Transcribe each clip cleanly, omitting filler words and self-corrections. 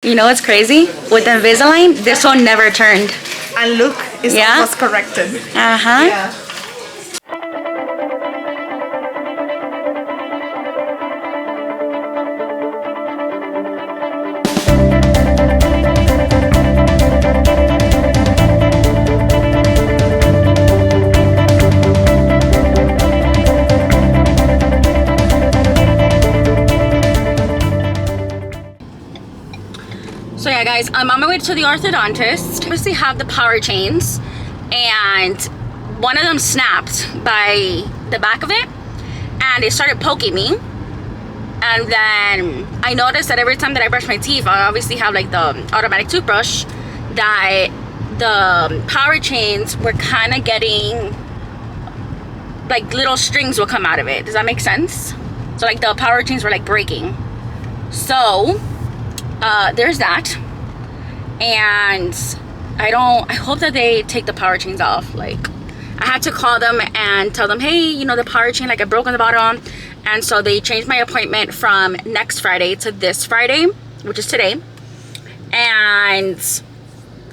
You know what's crazy? With Invisalign, this one never turned. And look, it's almost corrected. Uh-huh. Yeah. So yeah guys, I'm on my way to the orthodontist. Obviously have the Powerchains and one of them snapped by the back of it and it started poking me. And then I noticed that every time that I brush my teeth, I obviously have like the automatic toothbrush, that the Powerchains were kind of getting like little strings will come out of it. Does that make sense? So like the Powerchains were like breaking. So there's that. And I hope that they take the Powerchains off. Like I had to call them and tell them, hey, you know, the Powerchain, like I broke on the bottom. And so they changed my appointment from next Friday to this Friday, which is today. And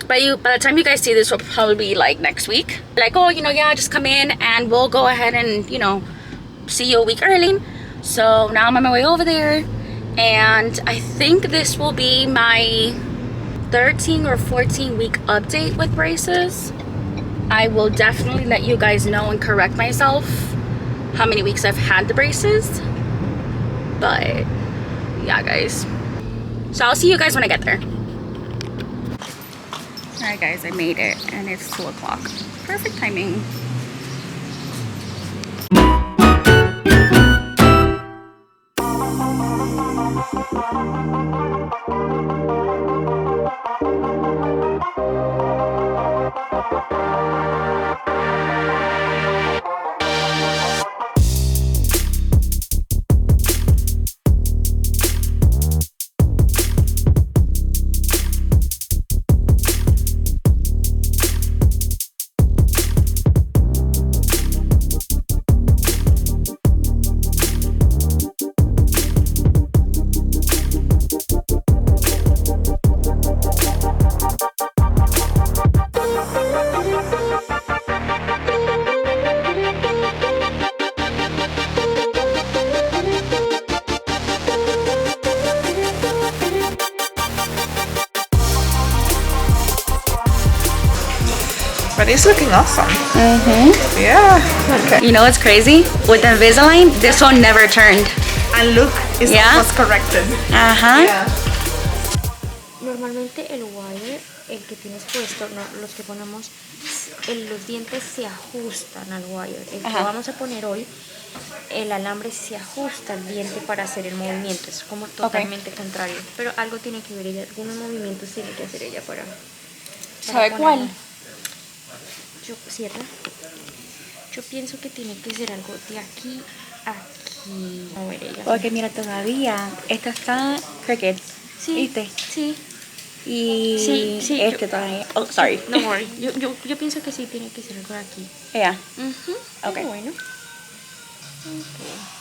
by the time you guys see this will probably be like next week. Like, oh, you know, yeah, just come in and we'll go ahead and, you know, see you a week early. So now I'm on my way over there. And I think this will be my 13 or 14 week update with braces. I will definitely let you guys know and correct myself how many weeks I've had the braces. But yeah guys, so I'll see you guys when I get there. Alright guys, I made it and it's 2 o'clock. Perfect timing. But it's looking awesome. Mm-hmm. Yeah. Okay. You know what's crazy? With Invisalign, this one never turned. And look, it's almost corrected. Uh-huh. Yeah. Normalmente el wire, el que tienes puesto, no, los que ponemos, los dientes se ajustan al wire. El que vamos a poner hoy, el alambre se ajusta al diente para hacer el movimiento. Es como totalmente contrario. Pero algo tiene que ver ella, algunos movimientos tiene que hacer ella para ¿Sabe cuál? Cierra. Yo pienso que tiene que ser algo de aquí a aquí. A ver ella. Porque mira, todavía esta está crooked. Sí. ¿Viste? Sí. Y sí, este todavía. Oh, sorry. No worry. Yo pienso que sí tiene que ser algo de aquí. Yeah. Okay. Bueno. Okay.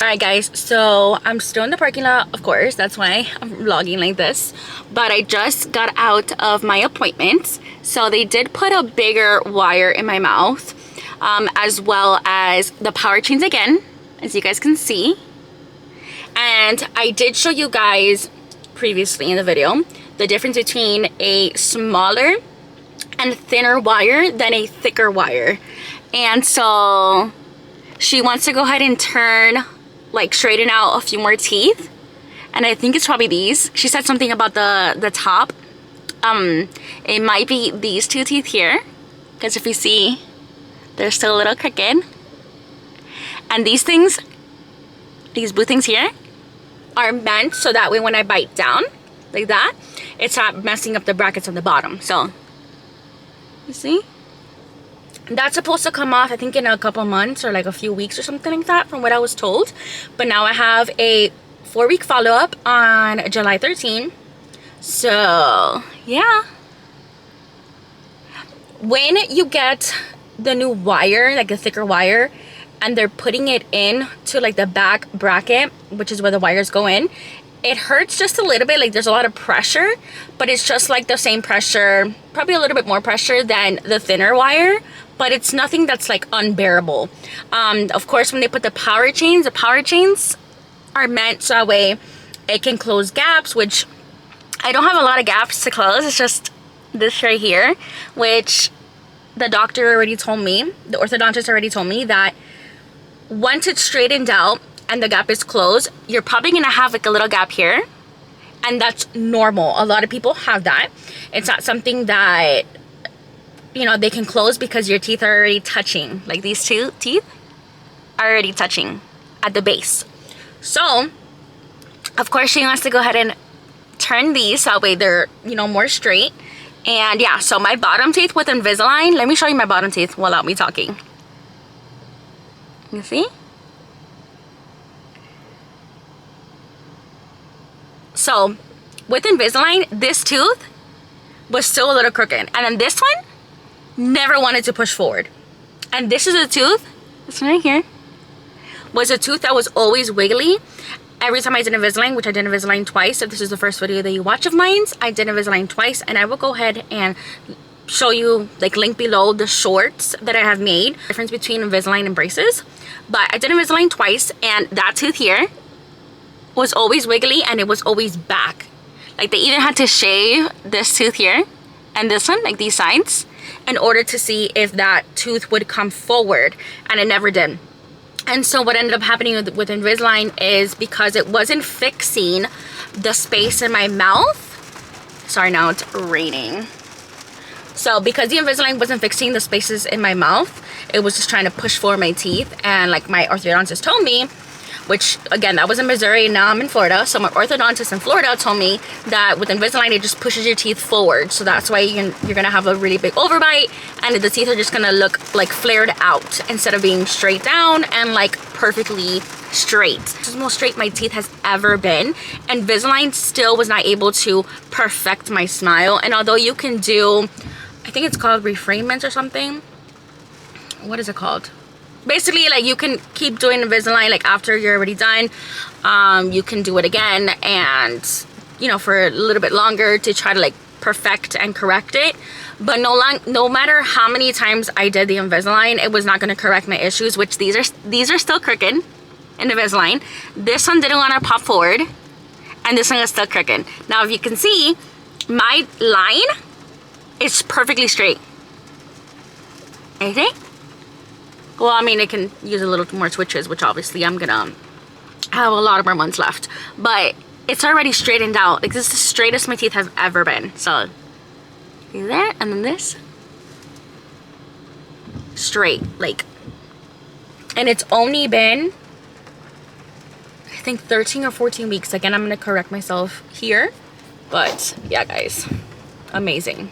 Alright guys, so I'm still in the parking lot, of course, that's why I'm vlogging like this. But I just got out of my appointment. So they did put a bigger wire in my mouth, as well as the Powerchains again, as you guys can see. And I did show you guys previously in the video the difference between a smaller and thinner wire than a thicker wire. And so she wants to go ahead and turn, like straighten out a few more teeth. And I think it's probably these. She said something about the top. It might be these two teeth here, because if you see, they're still a little crooked. And these things, these blue things here, are meant so that way when I bite down like that, it's not messing up the brackets on the bottom. So you see, that's supposed to come off I think in a couple months or like a few weeks or something like that from what I was told. But now I have a 4-week follow-up on July 13. So yeah, when you get the new wire, like the thicker wire, and they're putting it in to like the back bracket, which is where the wires go in, it hurts just a little bit. Like there's a lot of pressure, but it's just like the same pressure, probably a little bit more pressure than the thinner wire, but it's nothing that's like unbearable. Of course, when they put the Powerchains are meant so that way it can close gaps, which I don't have a lot of gaps to close. It's just this right here, which the doctor already told me, the orthodontist already told me that once it's straightened out and the gap is closed, you're probably gonna have like a little gap here, and that's normal. A lot of people have that. It's not something that, you know, they can close because your teeth are already touching. Like these two teeth are already touching at the base. So of course she wants to go ahead and turn these so that way they're, you know, more straight. And yeah, so my bottom teeth with Invisalign, let me show you my bottom teeth without me talking. You see? So with Invisalign, this tooth was still a little crooked, and then this one never wanted to push forward. And this is a tooth, this one right here, was a tooth that was always wiggly. Every time I did Invisalign, which I did Invisalign twice, if this is the first video that you watch of mine, I did Invisalign twice, and I will go ahead and show you, like, link below the shorts that I have made, difference between Invisalign and braces. But I did Invisalign twice, and that tooth here was always wiggly, and it was always back. Like, they even had to shave this tooth here and this one, like these sides, in order to see if that tooth would come forward, and it never did. And so what ended up happening with Invisalign is because it wasn't fixing the space in my mouth. Sorry, now it's raining. So because the Invisalign wasn't fixing the spaces in my mouth, it was just trying to push forward my teeth. And like my orthodontist told me, which again, that was in Missouri, now I'm in Florida. So my orthodontist in Florida told me that with Invisalign, it just pushes your teeth forward. So that's why you're gonna have a really big overbite, and the teeth are just gonna look like flared out instead of being straight down and like perfectly straight. This is the most straight my teeth has ever been. And Invisalign still was not able to perfect my smile. And although you can do, I think it's called reframents or something. What is it called? Basically, like, you can keep doing Invisalign, like, after you're already done. You can do it again and, you know, for a little bit longer to try to, like, perfect and correct it. But no matter how many times I did the Invisalign, it was not going to correct my issues, which these are still crooked in Invisalign. This one didn't want to pop forward, and this one is still crooked. Now, if you can see, my line is perfectly straight. I think. Well, I mean, it can use a little more switches, which obviously I'm gonna have a lot of more months left. But it's already straightened out. Like, this is the straightest my teeth have ever been. So, see that? And then this. Straight, like. And it's only been, I think, 13 or 14 weeks. Again, I'm gonna correct myself here. But, yeah, guys. Amazing.